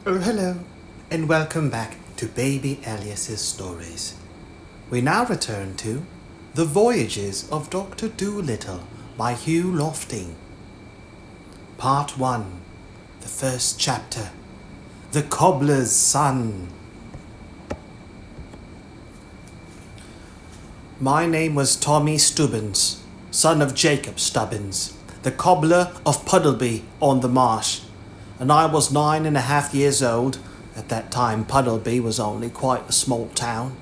Oh, hello, and welcome back to Baby Elias's stories. We now return to The Voyages of Doctor Dolittle by Hugh Lofting. Part 1, the first chapter, The Cobbler's Son. My name was Tommy Stubbins, son of Jacob Stubbins, the cobbler of Puddleby-on-the-Marsh, and I was 9.5 years old. At that time Puddleby was only quite a small town.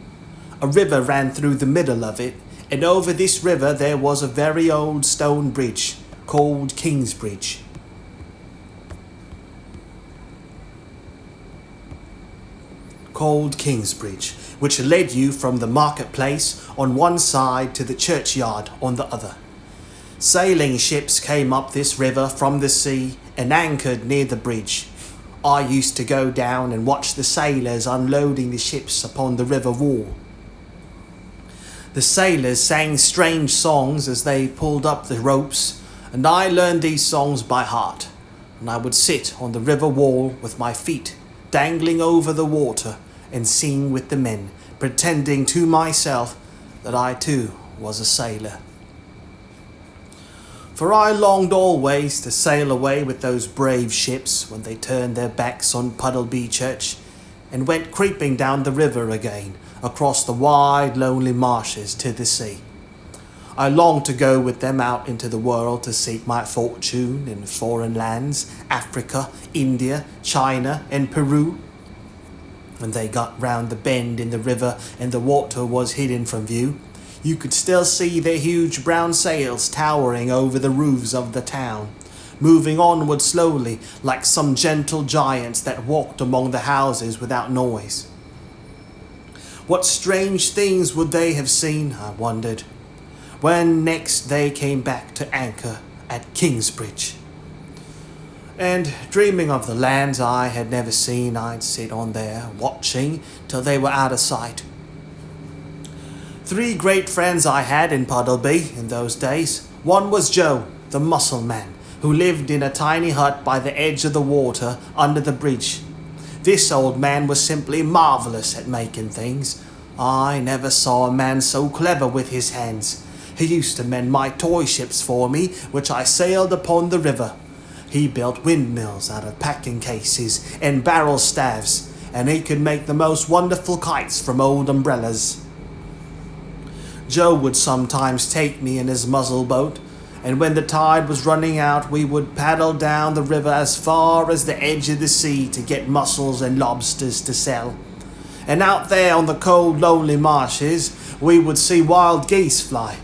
A river ran through the middle of it, and over this river there was a very old stone bridge called Kingsbridge. Which led you from the marketplace on one side to the churchyard on the other. Sailing ships came up this river from the sea and anchored near the bridge. I used to go down and watch the sailors unloading the ships upon the river wall. The sailors sang strange songs as they pulled up the ropes, and I learned these songs by heart, and I would sit on the river wall with my feet dangling over the water and sing with the men, pretending to myself that I too was a sailor. For I longed always to sail away with those brave ships when they turned their backs on Puddleby Church and went creeping down the river again across the wide lonely marshes to the sea. I longed to go with them out into the world to seek my fortune in foreign lands, Africa, India, China and Peru. When they got round the bend in the river and the water was hidden from view, you could still see their huge brown sails towering over the roofs of the town, moving onward slowly like some gentle giants that walked among the houses without noise. What strange things would they have seen, I wondered, when next they came back to anchor at Kingsbridge. And dreaming of the lands I had never seen, I'd sit on there watching till they were out of sight. 3 great friends I had in Puddleby in those days. One was Joe, the mussel man, who lived in a tiny hut by the edge of the water under the bridge. This old man was simply marvellous at making things. I never saw a man so clever with his hands. He used to mend my toy ships for me, which I sailed upon the river. He built windmills out of packing cases and barrel staves, and he could make the most wonderful kites from old umbrellas. Joe would sometimes take me in his muzzle boat, and when the tide was running out we would paddle down the river as far as the edge of the sea to get mussels and lobsters to sell. And out there on the cold, lonely marshes we would see wild geese fly.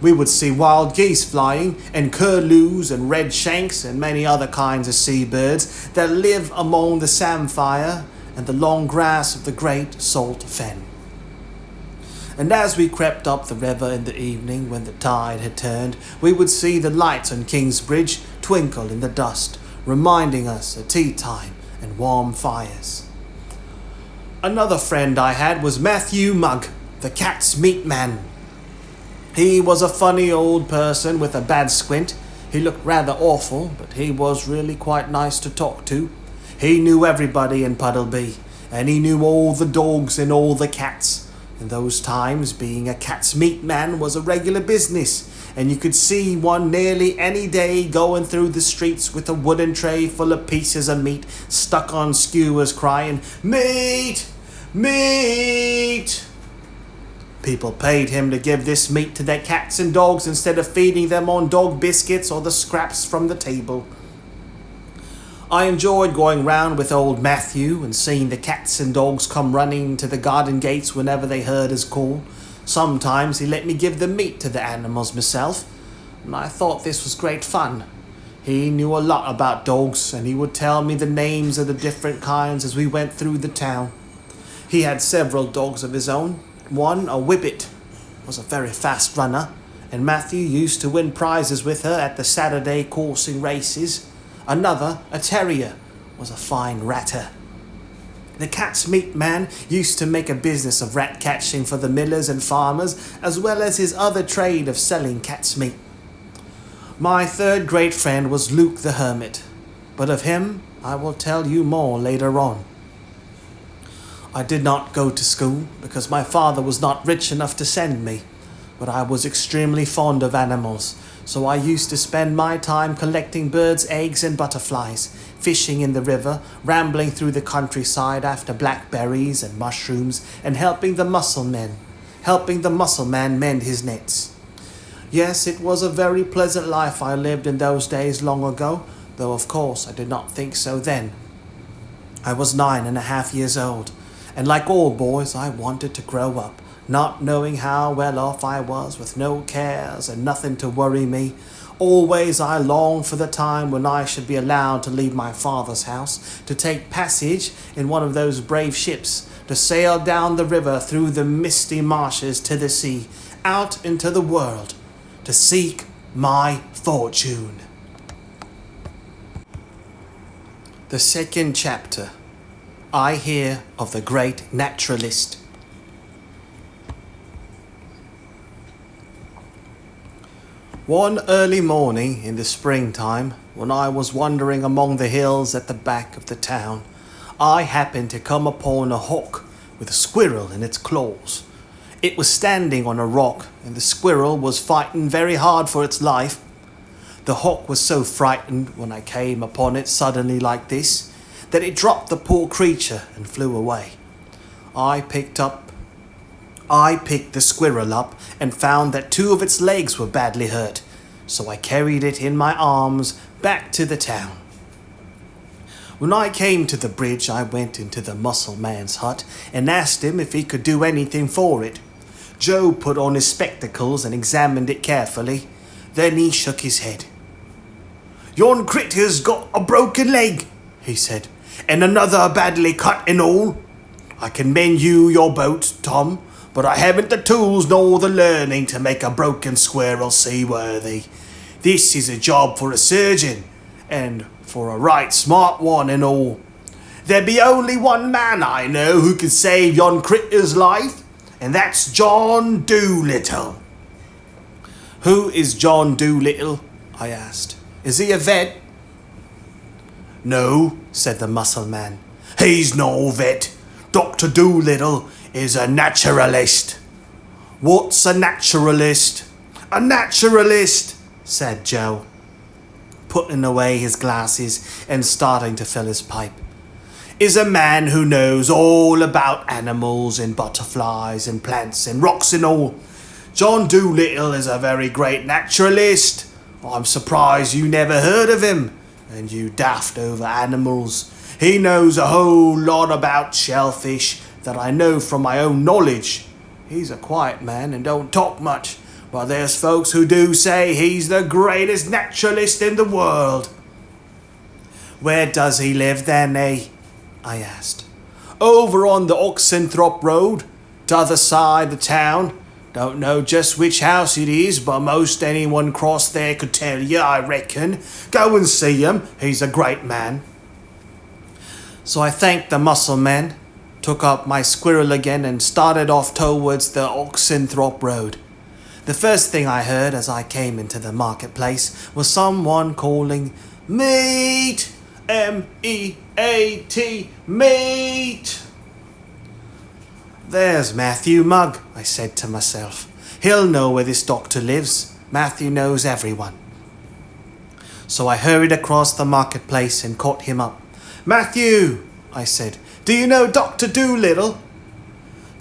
We would see wild geese flying, and curlews and red shanks and many other kinds of seabirds that live among the samphire and the long grass of the great salt fen. And as we crept up the river in the evening when the tide had turned, we would see the lights on Kingsbridge twinkle in the dust, reminding us of tea time and warm fires. Another friend I had was Matthew Mugg, the cat's meat man. He was a funny old person with a bad squint. He looked rather awful, but he was really quite nice to talk to. He knew everybody in Puddleby, and he knew all the dogs and all the cats. In those times, being a cat's meat man was a regular business, and you could see one nearly any day going through the streets with a wooden tray full of pieces of meat stuck on skewers crying, "Meat! Meat!" People paid him to give this meat to their cats and dogs instead of feeding them on dog biscuits or the scraps from the table. I enjoyed going round with old Matthew and seeing the cats and dogs come running to the garden gates whenever they heard his call. Sometimes he let me give the meat to the animals myself, and I thought this was great fun. He knew a lot about dogs, and he would tell me the names of the different kinds as we went through the town. He had several dogs of his own. One, a Whippet, was a very fast runner, and Matthew used to win prizes with her at the Saturday coursing races. Another, a terrier, was a fine ratter. The cat's meat man used to make a business of rat catching for the millers and farmers, as well as his other trade of selling cat's meat. My third great friend was Luke the Hermit, but of him I will tell you more later on. I did not go to school because my father was not rich enough to send me, but I was extremely fond of animals, so I used to spend my time collecting birds' eggs and butterflies, fishing in the river, rambling through the countryside after blackberries and mushrooms, and helping the mussel man mend his nets. Yes, it was a very pleasant life I lived in those days long ago, though of course I did not think so then. I was 9.5 years old, and like all boys I wanted to grow up, not knowing how well off I was with no cares and nothing to worry me. Always I longed for the time when I should be allowed to leave my father's house, to take passage in one of those brave ships, to sail down the river through the misty marshes to the sea, out into the world, to seek my fortune. The second chapter. I hear of the great naturalist. One early morning in the springtime, when I was wandering among the hills at the back of the town, I happened to come upon a hawk with a squirrel in its claws. It was standing on a rock, and the squirrel was fighting very hard for its life. The hawk was so frightened when I came upon it suddenly like this, that it dropped the poor creature and flew away. I picked the squirrel up and found that 2 of its legs were badly hurt, so I carried it in my arms back to the town. When I came to the bridge, I went into the mussel man's hut and asked him if he could do anything for it. Joe put on his spectacles and examined it carefully. Then he shook his head. "Yon critter's got a broken leg," he said, "and another badly cut and all. I can mend you your boat, Tom, but I haven't the tools nor the learning to make a broken squirrel seaworthy. This is a job for a surgeon, and for a right smart one and all. There be only one man I know who can save yon critter's life, and that's John Dolittle." "Who is John Dolittle?" I asked. "Is he a vet?" "No," said the mussel man. "He's no vet. Dr. Dolittle is a naturalist." "What's a naturalist?" "A naturalist," said Joe, putting away his glasses and starting to fill his pipe, "is a man who knows all about animals and butterflies and plants and rocks and all. John Dolittle is a very great naturalist. I'm surprised you never heard of him, and you daft over animals. He knows a whole lot about shellfish that I know from my own knowledge. He's a quiet man and don't talk much, but there's folks who do say he's the greatest naturalist in the world." "Where does he live then, eh?" I asked. "Over on the Oxenthorpe Road, t'other side the town. Don't know just which house it is, but most anyone cross there could tell you, I reckon. Go and see him, he's a great man." So I thanked the mussel man, took up my squirrel again and started off towards the Oxenthorpe Road. The first thing I heard as I came into the marketplace was someone calling, "Meat! M-E-A-T, meat!" "There's Matthew Mugg," I said to myself. "He'll know where this doctor lives. Matthew knows everyone." So I hurried across the marketplace and caught him up. "Matthew," I said, "do you know Dr. Dolittle?"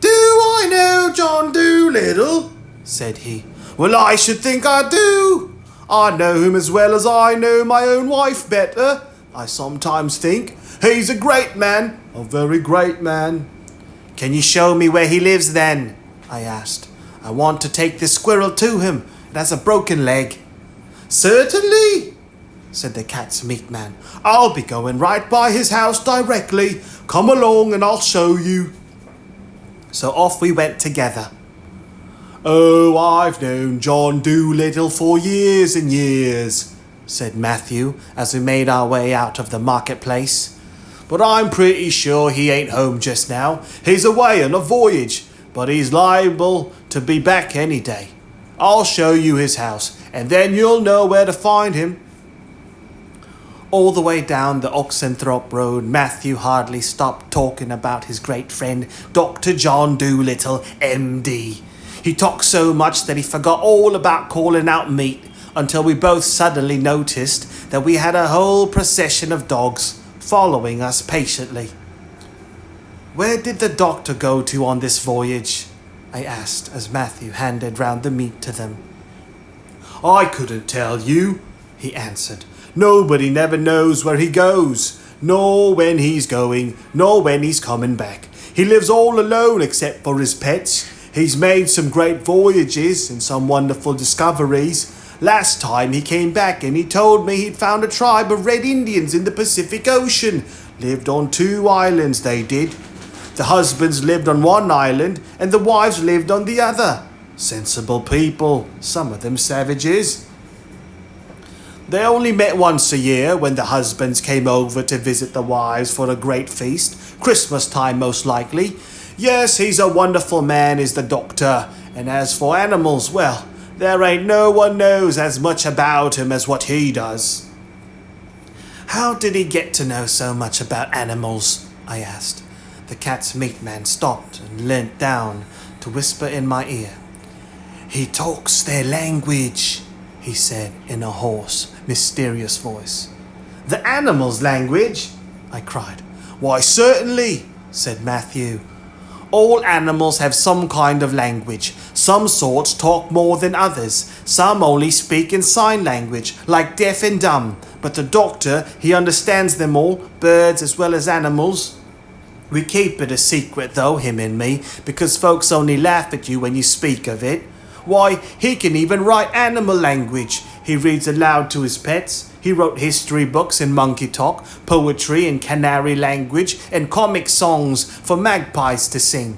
"Do I know John Dolittle?" said he. "Well, I should think I do. I know him as well as I know my own wife better. I sometimes think he's a great man, a very great man." "Can you show me where he lives then?" I asked. "I want to take this squirrel to him. It has a broken leg." "Certainly," said the cat's meat man. "I'll be going right by his house directly. Come along and I'll show you." So off we went together. "Oh, I've known John Dolittle for years and years," said Matthew as we made our way out of the marketplace. "But I'm pretty sure he ain't home just now. He's away on a voyage, but he's liable to be back any day. I'll show you his house, and then you'll know where to find him." All the way down the Oxenthorpe Road, Matthew hardly stopped talking about his great friend, Dr. John Dolittle, MD. He talked so much that he forgot all about calling out meat, until we both suddenly noticed that we had a whole procession of dogs following us patiently. "Where did the doctor go to on this voyage?" I asked as Matthew handed round the meat to them. "I couldn't tell you," he answered. "Nobody never knows where he goes, nor when he's going, nor when he's coming back. He lives all alone except for his pets. He's made some great voyages and some wonderful discoveries. Last time he came back and he told me he'd found a tribe of Red Indians in the Pacific Ocean. Lived on 2 islands, they did. The husbands lived on one island and the wives lived on the other. Sensible people, some of them savages. They only met once a year when the husbands came over to visit the wives for a great feast, Christmas time most likely. Yes, he's a wonderful man, is the doctor, and as for animals, well, there ain't no one knows as much about him as what he does." "How did he get to know so much about animals?" I asked. The cat's meat man stopped and leant down to whisper in my ear. "He talks their language," he said in a hoarse, mysterious voice. "The animals' language?" I cried. "Why, certainly," said Matthew. "All animals have some kind of language. Some sorts talk more than others. Some only speak in sign language, like deaf and dumb. But the doctor, he understands them all, birds as well as animals. We keep it a secret though, him and me, because folks only laugh at you when you speak of it. Why, he can even write animal language. He reads aloud to his pets. He wrote history books in monkey talk, poetry in canary language, and comic songs for magpies to sing.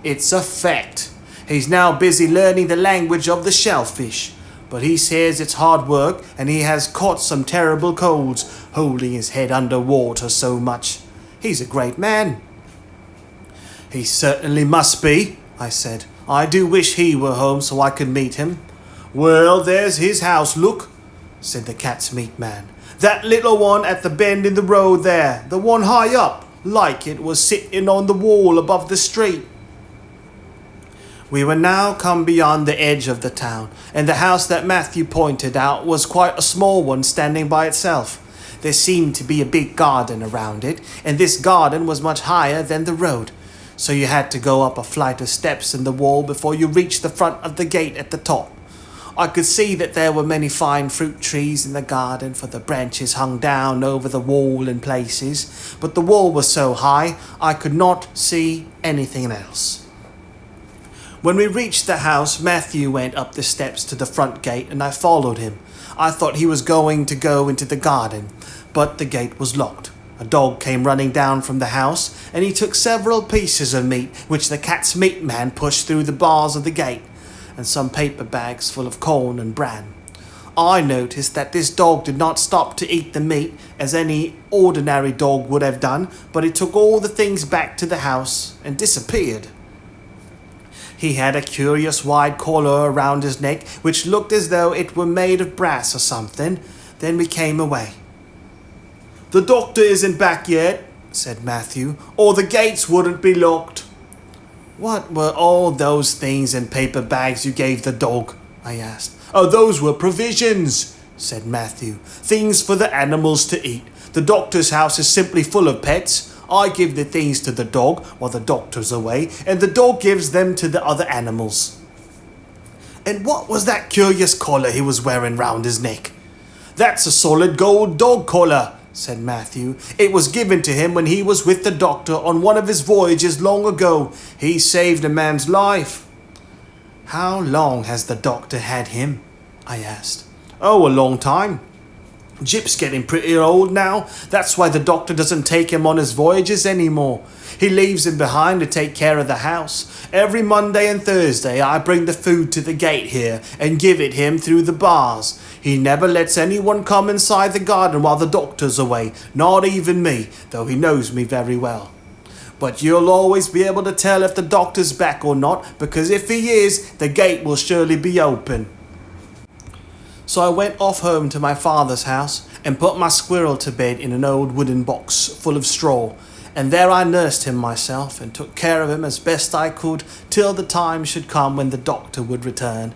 It's a fact. He's now busy learning the language of the shellfish. But he says it's hard work, and he has caught some terrible colds, holding his head under water so much. He's a great man." "He certainly must be," I said. "I do wish he were home so I could meet him." "Well, there's his house, look," said the cat's meat man. "That little one at the bend in the road there, the one high up, like it was sitting on the wall above the street." We were now come beyond the edge of the town, and the house that Matthew pointed out was quite a small one standing by itself. There seemed to be a big garden around it, and this garden was much higher than the road, so you had to go up a flight of steps in the wall before you reached the front of the gate at the top. I could see that there were many fine fruit trees in the garden, for the branches hung down over the wall in places, but the wall was so high I could not see anything else. When we reached the house, Matthew went up the steps to the front gate and I followed him. I thought he was going to go into the garden, but the gate was locked. A dog came running down from the house, and he took several pieces of meat, which the cat's meat man pushed through the bars of the gate, and some paper bags full of corn and bran. I noticed that this dog did not stop to eat the meat, as any ordinary dog would have done, but he took all the things back to the house and disappeared. He had a curious wide collar around his neck, which looked as though it were made of brass or something. Then we came away. "The doctor isn't back yet," said Matthew, "or the gates wouldn't be locked." "What were all those things in paper bags you gave the dog?" I asked. "Oh, those were provisions," said Matthew. "Things for the animals to eat. The doctor's house is simply full of pets. I give the things to the dog while the doctor's away, and the dog gives them to the other animals." "And what was that curious collar he was wearing round his neck?" "That's a solid gold dog collar," said Matthew. "It was given to him when he was with the doctor on one of his voyages long ago. He saved a man's life." "How long has the doctor had him?" I asked. "Oh, a long time. Jip's getting pretty old now. That's why the doctor doesn't take him on his voyages anymore. He leaves him behind to take care of the house. Every Monday and Thursday I bring the food to the gate here and give it him through the bars. He never lets anyone come inside the garden while the doctor's away, not even me, though he knows me very well. But you'll always be able to tell if the doctor's back or not, because if he is, the gate will surely be open." So I went off home to my father's house and put my squirrel to bed in an old wooden box full of straw, and there I nursed him myself and took care of him as best I could till the time should come when the doctor would return.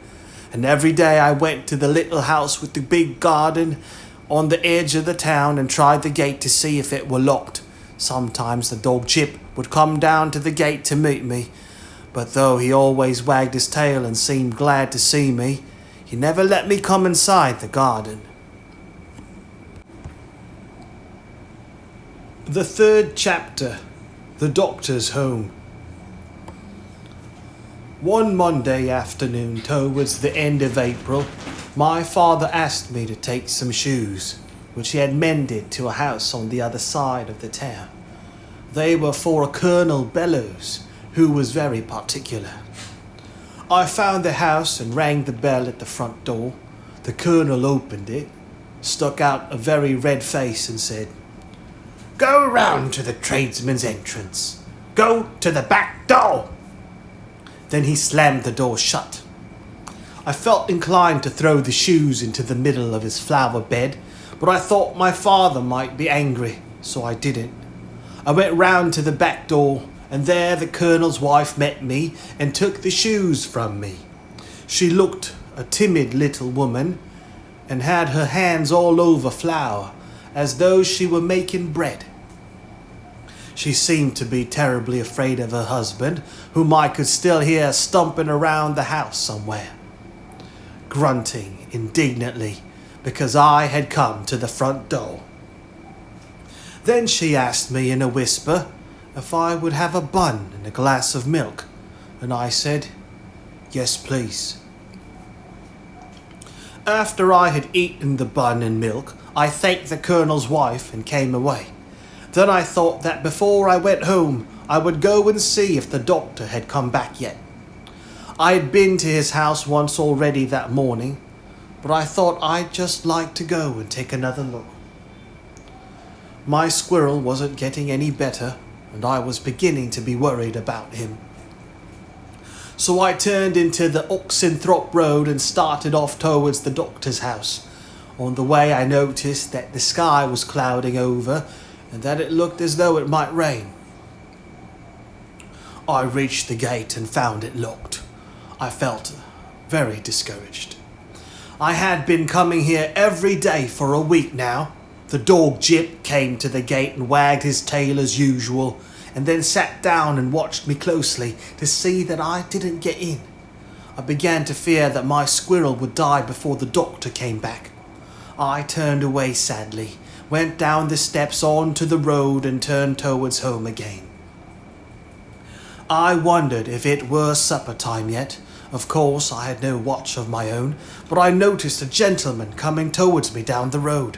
And every day I went to the little house with the big garden on the edge of the town and tried the gate to see if it were locked. Sometimes the dog Chip would come down to the gate to meet me, but though he always wagged his tail and seemed glad to see me, he never let me come inside the garden. The third chapter, The Doctor's Home. One Monday afternoon towards the end of April, my father asked me to take some shoes, which he had mended to a house on the other side of the town. They were for a Colonel Bellows, who was very particular. I found the house and rang the bell at the front door. The Colonel opened it, stuck out a very red face and said, "Go round to the tradesman's entrance. Go to the back door." Then he slammed the door shut. I felt inclined to throw the shoes into the middle of his flower bed, but I thought my father might be angry, so I didn't. I went round to the back door, and there the Colonel's wife met me and took the shoes from me. She looked a timid little woman and had her hands all over flour, as though she were making bread. She seemed to be terribly afraid of her husband, whom I could still hear stumping around the house somewhere, grunting indignantly because I had come to the front door. Then she asked me in a whisper if I would have a bun and a glass of milk, and I said, "Yes, please." After I had eaten the bun and milk, I thanked the Colonel's wife and came away. Then I thought that before I went home, I would go and see if the doctor had come back yet. I had been to his house once already that morning, but I thought I'd just like to go and take another look. My squirrel wasn't getting any better, and I was beginning to be worried about him. So I turned into the Oxenthorpe Road and started off towards the doctor's house. On the way I noticed that the sky was clouding over and that it looked as though it might rain. I reached the gate and found it locked. I felt very discouraged. I had been coming here every day for a week now. The dog Jip came to the gate and wagged his tail as usual, and then sat down and watched me closely to see that I didn't get in. I began to fear that my squirrel would die before the doctor came back. I turned away sadly, went down the steps onto the road and turned towards home again. I wondered if it were supper time yet. Of course, I had no watch of my own, but I noticed a gentleman coming towards me down the road,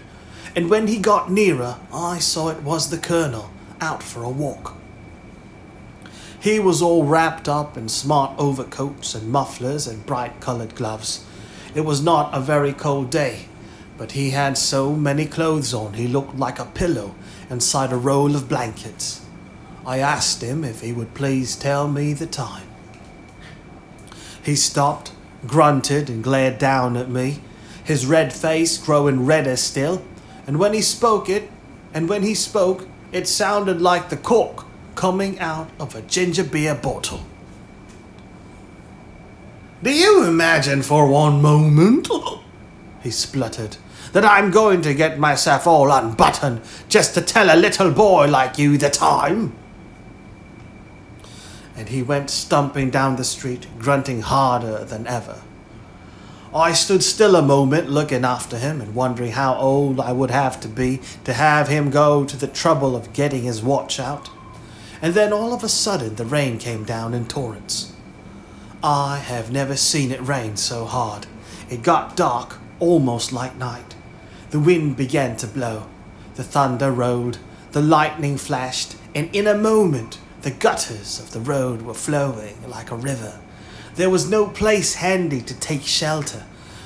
and when he got nearer, I saw it was the Colonel, out for a walk. He was all wrapped up in smart overcoats and mufflers and bright-coloured gloves. It was not a very cold day, but he had so many clothes on he looked like a pillow inside a roll of blankets. I asked him if he would please tell me the time. He stopped, grunted and glared down at me, his red face growing redder still, and when he spoke, it sounded like the cork coming out of a ginger beer bottle. "Do you imagine for one moment," he spluttered, "that I'm going to get myself all unbuttoned just to tell a little boy like you the time?" And he went stumping down the street, grunting harder than ever. I stood still a moment looking after him and wondering how old I would have to have him go to the trouble of getting his watch out. And then all of a sudden the rain came down in torrents. I have never seen it rain so hard. It got dark, almost like night. The wind began to blow. The thunder rolled, the lightning flashed, and in a moment the gutters of the road were flowing like a river. There was no place handy to take shelter,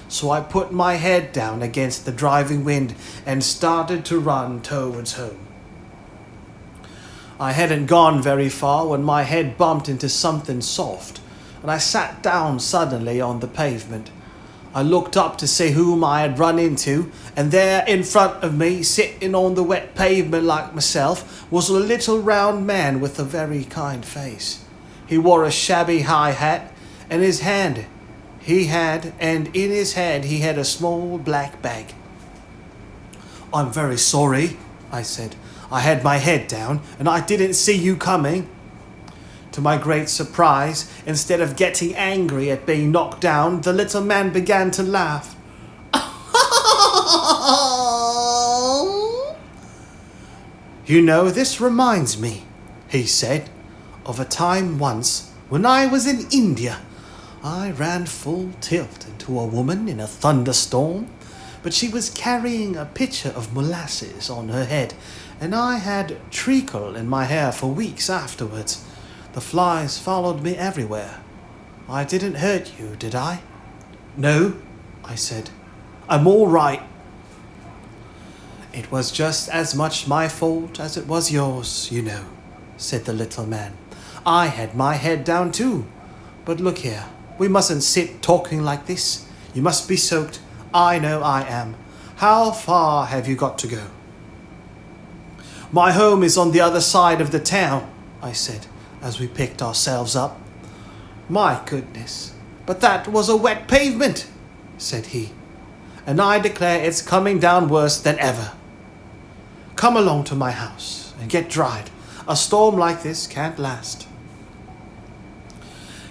so I put my head down against the driving wind and started to run towards home. I hadn't gone very far when my head bumped into something soft, and I sat down suddenly on the pavement. I looked up to see whom I had run into, and there in front of me, sitting on the wet pavement like myself, was a little round man with a very kind face. He wore a shabby high hat, and in his hand he had a small black bag. "I'm very sorry," I said. "I had my head down, and I didn't see you coming." To my great surprise, instead of getting angry at being knocked down, the little man began to laugh. "You know, this reminds me," he said, "of a time once when I was in India. I ran full tilt into a woman in a thunderstorm, but she was carrying a pitcher of molasses on her head, and I had treacle in my hair for weeks afterwards. The flies followed me everywhere. I didn't hurt you, did I?" "No," I said. "I'm all right." "It was just as much my fault as it was yours, you know," said the little man. "I had my head down too. But look here, we mustn't sit talking like this. You must be soaked. I know I am. How far have you got to go?" "My home is on the other side of the town," I said, as we picked ourselves up. "My goodness, but that was a wet pavement," said he, "and I declare it's coming down worse than ever. Come along to my house and get dried. A storm like this can't last."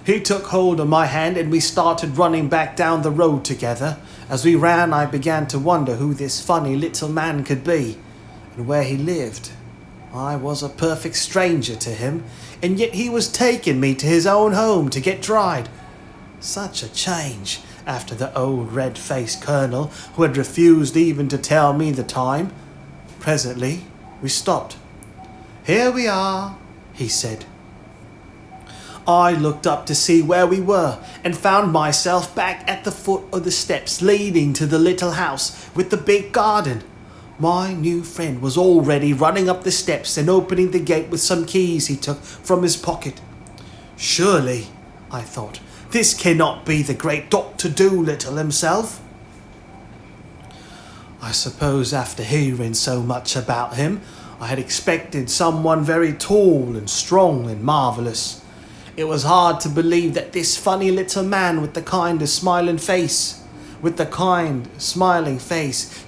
He took hold of my hand and we started running back down the road together. As we ran, I began to wonder who this funny little man could be and where he lived. I was a perfect stranger to him, and yet he was taking me to his own home to get dried. Such a change after the old red-faced colonel who had refused even to tell me the time. Presently, we stopped. "Here we are," he said. I looked up to see where we were and found myself back at the foot of the steps leading to the little house with the big garden. My new friend was already running up the steps and opening the gate with some keys he took from his pocket. "Surely," I thought, "this cannot be the great Dr. Dolittle himself." I suppose after hearing so much about him, I had expected someone very tall and strong and marvellous. It was hard to believe that this funny little man with the kind smiling face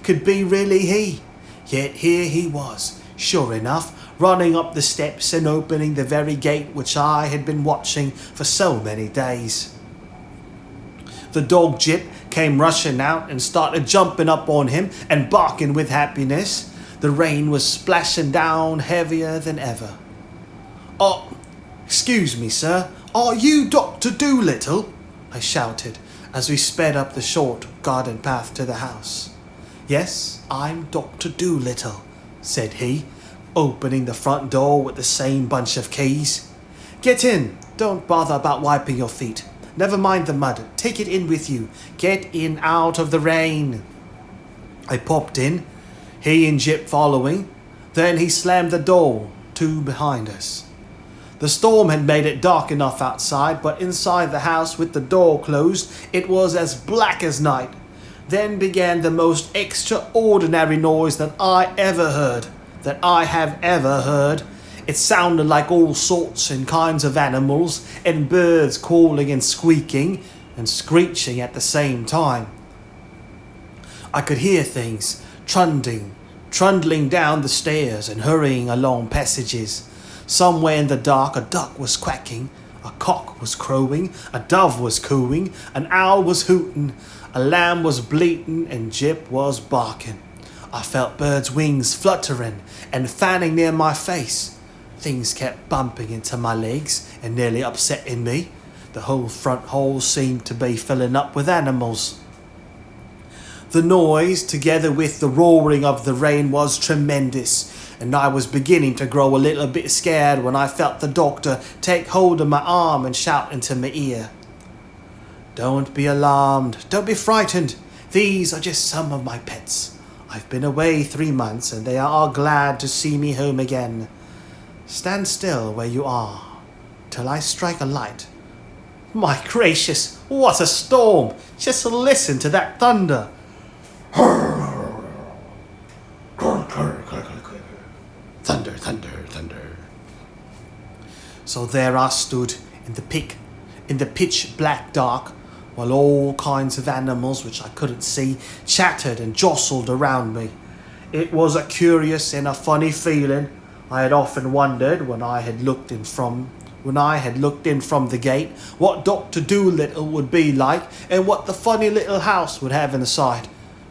could be really he. Yet here he was, sure enough, running up the steps and opening the very gate which I had been watching for so many days. The dog Jip came rushing out and started jumping up on him and barking with happiness. The rain was splashing down heavier than ever. "Oh, excuse me, sir, are you Dr. Dolittle?" I shouted as we sped up the short garden path to the house. "Yes, I'm Dr. Dolittle," said he, opening the front door with the same bunch of keys. "Get in. Don't bother about wiping your feet. Never mind the mud. Take it in with you. Get in out of the rain." I popped in, he and Jip following. Then he slammed the door to behind us. The storm had made it dark enough outside, but inside the house with the door closed, it was as black as night. Then began the most extraordinary noise that I have ever heard. It sounded like all sorts and kinds of animals and birds calling and squeaking and screeching at the same time. I could hear things trundling down the stairs and hurrying along passages. Somewhere in the dark a duck was quacking, a cock was crowing, a dove was cooing, an owl was hooting, a lamb was bleating, and Jip was barking. I felt birds' wings fluttering and fanning near my face. Things kept bumping into my legs and nearly upsetting me. The whole front hall seemed to be filling up with animals. The noise, together with the roaring of the rain, was tremendous, and I was beginning to grow a little bit scared when I felt the doctor take hold of my arm and shout into my ear. "Don't be alarmed, don't be frightened. These are just some of my pets. I've been away 3 months and they are glad to see me home again. Stand still where you are till I strike a light. My gracious, what a storm! Just listen to that thunder. Thunder, thunder, thunder. So there I stood in the pitch black dark, while all kinds of animals which I couldn't see chattered and jostled around me. It was a curious and a funny feeling. I had often wondered when I had looked in from the gate what Dr. Dolittle would be like and what the funny little house would have inside.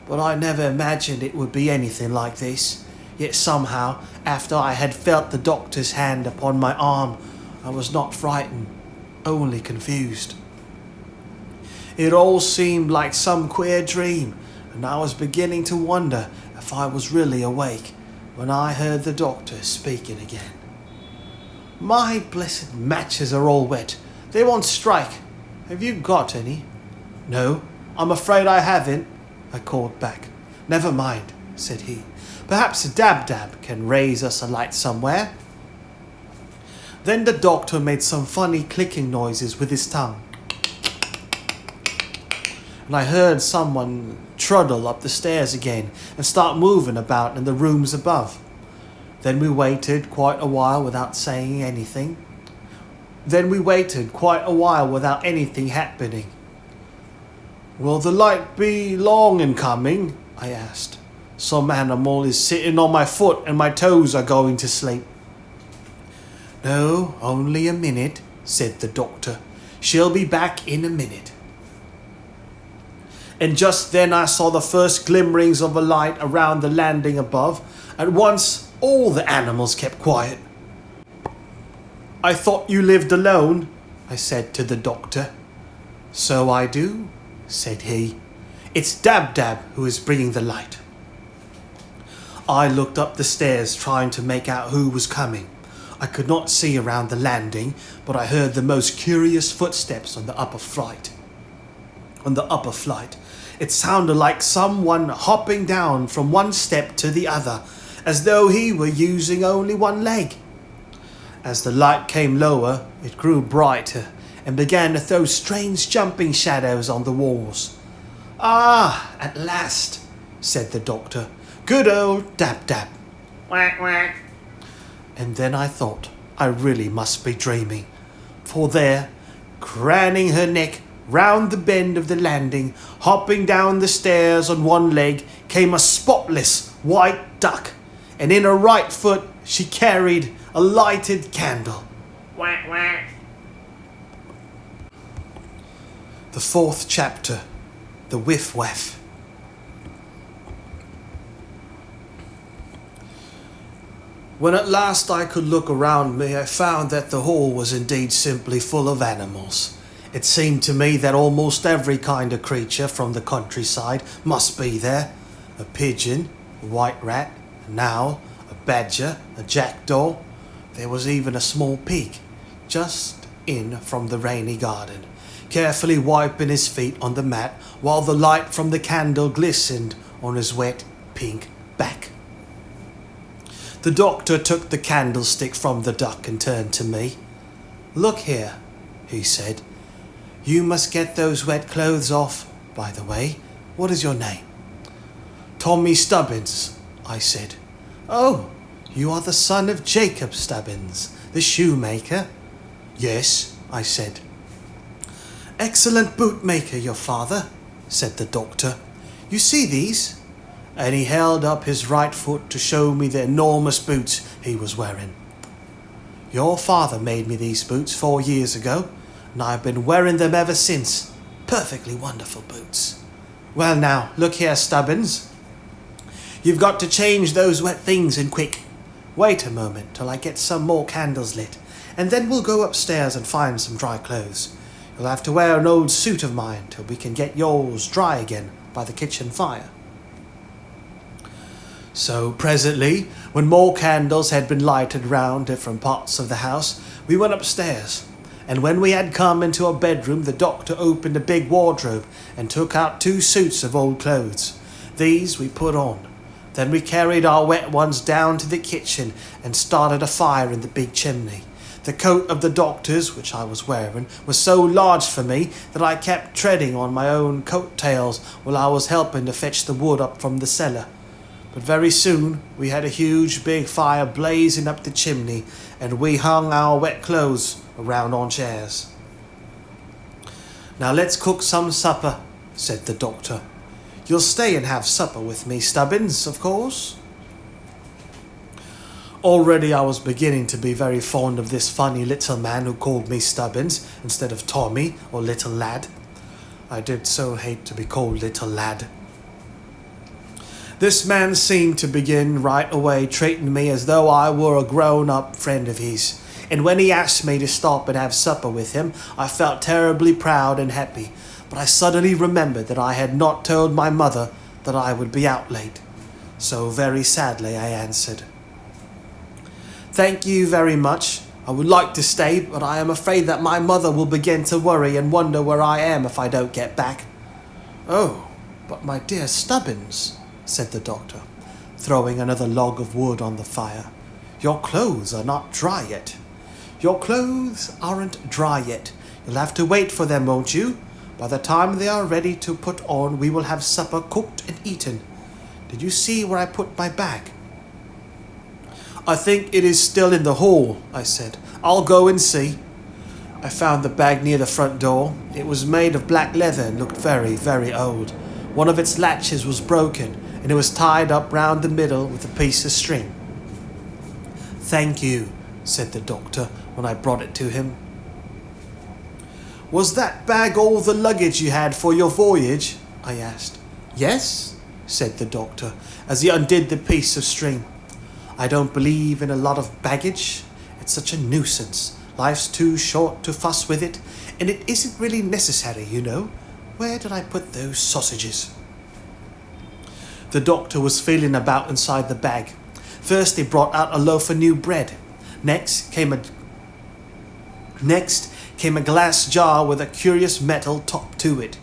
But I never imagined it would be anything like this. Yet somehow, after I had felt the doctor's hand upon my arm, I was not frightened, only confused. It all seemed like some queer dream, and I was beginning to wonder if I was really awake when I heard the doctor speaking again. My blessed matches are all wet. They won't strike. Have you got any? No, I'm afraid I haven't, I called back. Never mind, said he. Perhaps Dab-Dab can raise us a light somewhere. Then the doctor made some funny clicking noises with his tongue. And I heard someone trundle up the stairs again and start moving about in the rooms above. Then we waited quite a while without saying anything. Happening. Will the light be long in coming? I asked. Some animal is sitting on my foot and my toes are going to sleep. No, only a minute, said the doctor. She'll be back in a minute. And just then I saw the first glimmerings of a light around the landing above. At once, all the animals kept quiet. I thought you lived alone, I said to the doctor. So I do, said he. It's Dab-Dab who is bringing the light. I looked up the stairs trying to make out who was coming. I could not see around the landing, but I heard the most curious footsteps on the upper flight. It sounded like someone hopping down from one step to the other, as though he were using only one leg. As the light came lower, it grew brighter and began to throw strange jumping shadows on the walls. Ah, at last, said the doctor. Good old Dab-Dab. Quack, quack. And then I thought I really must be dreaming, for there, craning her neck round the bend of the landing, hopping down the stairs on one leg, came a spotless white duck, and in her right foot she carried a lighted candle. Quack, quack. The fourth chapter, the Wiff-Waff. When at last I could look around me, I found that the hall was indeed simply full of animals. It seemed to me that almost every kind of creature from the countryside must be there. A pigeon, a white rat, an owl, a badger, a jackdaw. There was even a small pig, just in from the rainy garden, carefully wiping his feet on the mat while the light from the candle glistened on his wet pink back. The doctor took the candlestick from the duck and turned to me. Look here, he said. You must get those wet clothes off. By the way, what is your name? Tommy Stubbins, I said. Oh, you are the son of Jacob Stubbins, the shoemaker? Yes, I said. Excellent bootmaker, your father, said the doctor. You see these? And he held up his right foot to show me the enormous boots he was wearing. Your father made me these boots 4 years ago, and I've been wearing them ever since. Perfectly wonderful boots. Well now, look here, Stubbins. You've got to change those wet things and quick. Wait a moment till I get some more candles lit, and then we'll go upstairs and find some dry clothes. You'll have to wear an old suit of mine till we can get yours dry again by the kitchen fire. So presently, when more candles had been lighted round different parts of the house, we went upstairs. And when we had come into a bedroom, the doctor opened a big wardrobe and took out 2 suits of old clothes. These we put on. Then we carried our wet ones down to the kitchen and started a fire in the big chimney. The coat of the doctor's, which I was wearing, was so large for me that I kept treading on my own coat-tails while I was helping to fetch the wood up from the cellar. But very soon we had a huge big fire blazing up the chimney, and we hung our wet clothes around on chairs. "Now let's cook some supper," said the doctor. "You'll stay and have supper with me, Stubbins, of course?" Already I was beginning to be very fond of this funny little man who called me Stubbins instead of Tommy or Little Lad. I did so hate to be called Little Lad. This man seemed to begin right away treating me as though I were a grown-up friend of his, and when he asked me to stop and have supper with him, I felt terribly proud and happy, but I suddenly remembered that I had not told my mother that I would be out late. So very sadly I answered, "Thank you very much. I would like to stay, but I am afraid that my mother will begin to worry and wonder where I am if I don't get back." "Oh, but my dear Stubbins," said the doctor, throwing another log of wood on the fire, "your clothes are not dry yet." "Your clothes aren't dry yet. You'll have to wait for them, won't you? By the time they are ready to put on, we will have supper cooked and eaten. Did you see where I put my bag?" "I think it is still in the hall," I said. "I'll go and see." I found the bag near the front door. It was made of black leather and looked very, very old. One of its latches was broken, and it was tied up round the middle with a piece of string. "Thank you," said the doctor when I brought it to him. "Was that bag all the luggage you had for your voyage?" I asked. "Yes," said the doctor, as he undid the piece of string. "I don't believe in a lot of baggage. It's such a nuisance. Life's too short to fuss with it, and it isn't really necessary, you know. Where did I put those sausages?" The doctor was feeling about inside the bag. First he brought out a loaf of new bread. Next came a glass jar with a curious metal top to it.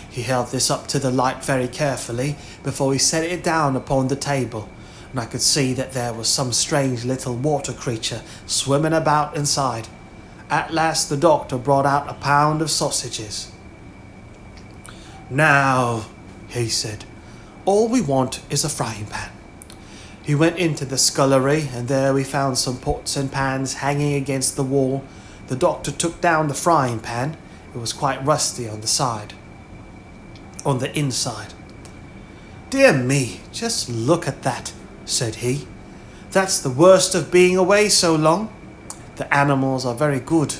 He held this up to the light very carefully before he set it down upon the table, and I could see that there was some strange little water creature swimming about inside. At last the doctor brought out a pound of sausages. "Now," he said, "all we want is a frying pan." He went into the scullery, and there we found some pots and pans hanging against the wall. The doctor took down the frying pan. It was quite rusty on the inside. "Dear me, just look at that," said he. "That's the worst of being away so long. The animals are very good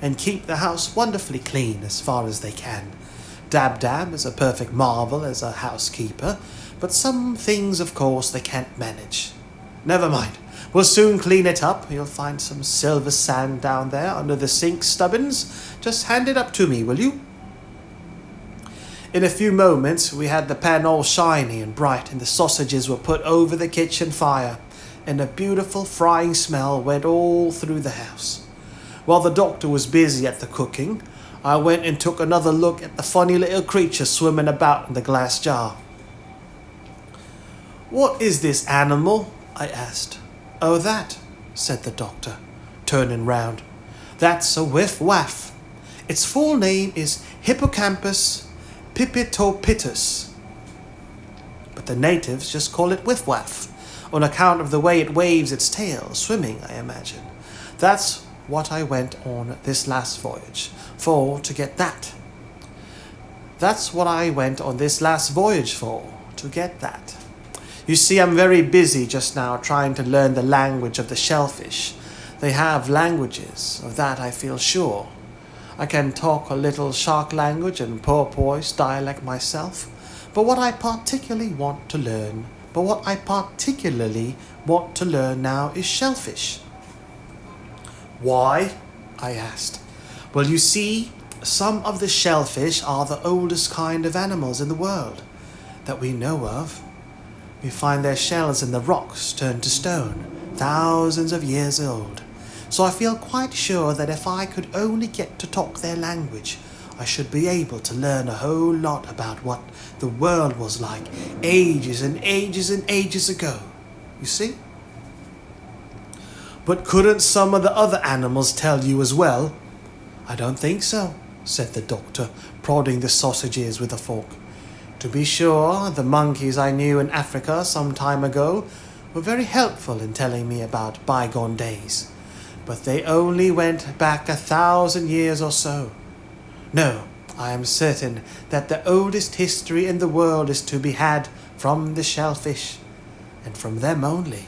and keep the house wonderfully clean as far as they can. Dab-Dab is a perfect marvel as a housekeeper, but some things, of course, they can't manage. Never mind, we'll soon clean it up. You'll find some silver sand down there under the sink, Stubbins. Just hand it up to me, will you?" In a few moments we had the pan all shiny and bright, and the sausages were put over the kitchen fire, and a beautiful frying smell went all through the house. While the doctor was busy at the cooking, I went and took another look at the funny little creature swimming about in the glass jar. "What is this animal?" I asked. "Oh, that," said the doctor, turning round. "That's a Wiff-Waff. Its full name is Hippocampus pipitopitus, but the natives just call it Wiff-Waff, on account of the way it waves its tail, swimming, I imagine. That's what I went on this last voyage for, to get that. That's what I went on this last voyage for, to get that. You see, I'm very busy just now trying to learn the language of the shellfish. They have languages, of that I feel sure. I can talk a little shark language and porpoise dialect myself, but what I particularly want to learn now is shellfish." "Why?" I asked. "Well, you see, some of the shellfish are the oldest kind of animals in the world that we know of. We find their shells in the rocks turned to stone, thousands of years old. So I feel quite sure that if I could only get to talk their language, I should be able to learn a whole lot about what the world was like ages and ages and ages ago. You see?" But couldn't some of the other animals tell you as well? I don't think so, said the doctor, prodding the sausages with a fork. To be sure, the monkeys I knew in Africa some time ago were very helpful in telling me about bygone days, but they only went back 1,000 years or so. No, I am certain that the oldest history in the world is to be had from the shellfish, and from them only.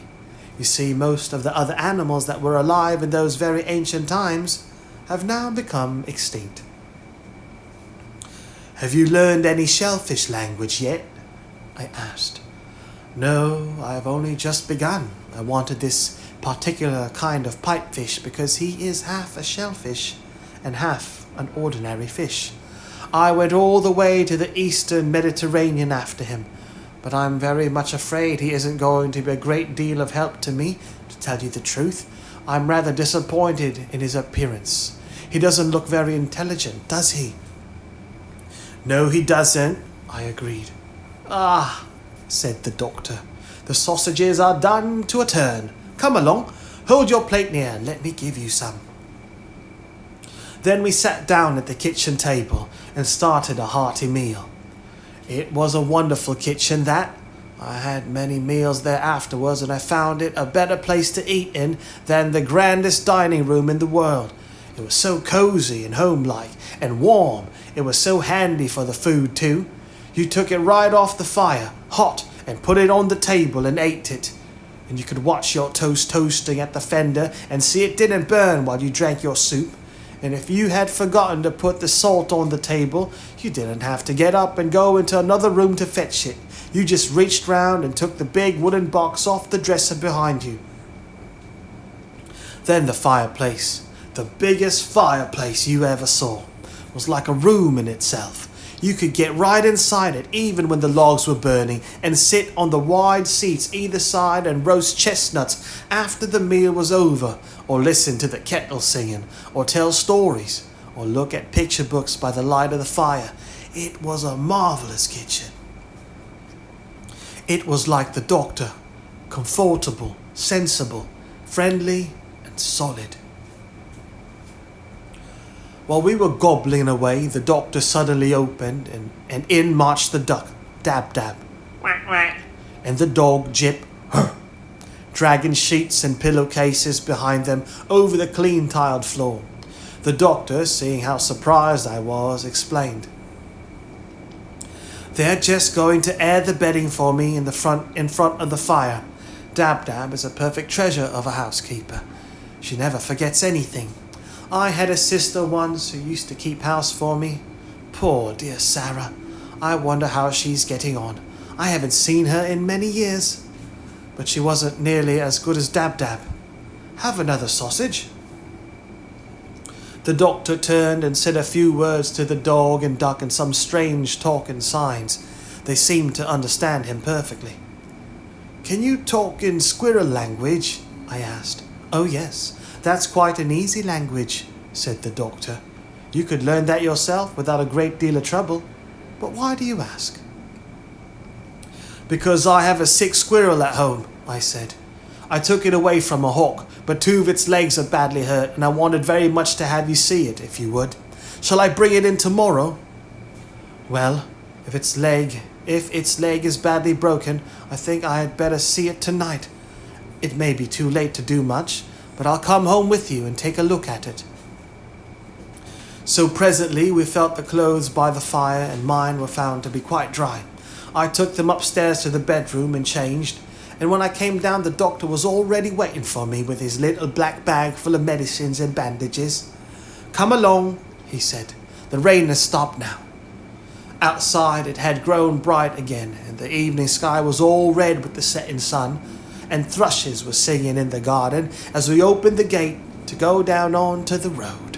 You see, most of the other animals that were alive in those very ancient times have now become extinct. Have you learned any shellfish language yet? I asked. No, I have only just begun. I wanted this particular kind of pipefish because he is half a shellfish and half an ordinary fish. I went all the way to the eastern Mediterranean after him, but I'm very much afraid he isn't going to be a great deal of help to me, to tell you the truth. I'm rather disappointed in his appearance. He doesn't look very intelligent, does he? No, he doesn't, I agreed. Ah, said the doctor, the sausages are done to a turn. Come along, hold your plate near and let me give you some. Then we sat down at the kitchen table and started a hearty meal. It was a wonderful kitchen, that. I had many meals there afterwards, and I found it a better place to eat in than the grandest dining room in the world. It was so cozy and homelike and warm. It was so handy for the food, too. You took it right off the fire, hot, and put it on the table and ate it. And you could watch your toast toasting at the fender and see it didn't burn while you drank your soup. And if you had forgotten to put the salt on the table, you didn't have to get up and go into another room to fetch it. You just reached round and took the big wooden box off the dresser behind you. Then the fireplace, the biggest fireplace you ever saw, was like a room in itself. You could get right inside it even when the logs were burning and sit on the wide seats either side and roast chestnuts after the meal was over, or listen to the kettle singing, or tell stories, or look at picture books by the light of the fire. It was a marvellous kitchen. It was like the doctor, comfortable, sensible, friendly and solid. While we were gobbling away, the doctor suddenly opened, and in marched the duck, Dab Dab, Quack, quack. and the dog, Jip, dragging sheets and pillowcases behind them over the clean tiled floor. The doctor, seeing how surprised I was, explained. They're just going to air the bedding for me in front of the fire. Dab Dab is a perfect treasure of a housekeeper. She never forgets anything. I had a sister once who used to keep house for me. Poor dear Sarah. I wonder how she's getting on. I haven't seen her in many years. But she wasn't nearly as good as Dab Dab. Have another sausage. The doctor turned and said a few words to the dog and duck in some strange talk and signs. They seemed to understand him perfectly. Can you talk in squirrel language? I asked. Oh yes. That's quite an easy language, said the doctor. You could learn that yourself without a great deal of trouble. But why do you ask? Because I have a sick squirrel at home, I said. I took it away from a hawk, but 2 of its legs are badly hurt, and I wanted very much to have you see it, if you would. Shall I bring it in tomorrow? Well, if its leg is badly broken, I think I had better see it tonight. It may be too late to do much, but I'll come home with you and take a look at it. So presently we felt the clothes by the fire, and mine were found to be quite dry. I took them upstairs to the bedroom and changed, and when I came down the doctor was already waiting for me with his little black bag full of medicines and bandages. Come along, he said. The rain has stopped now. Outside it had grown bright again, and the evening sky was all red with the setting sun, and thrushes were singing in the garden as we opened the gate to go down on to the road.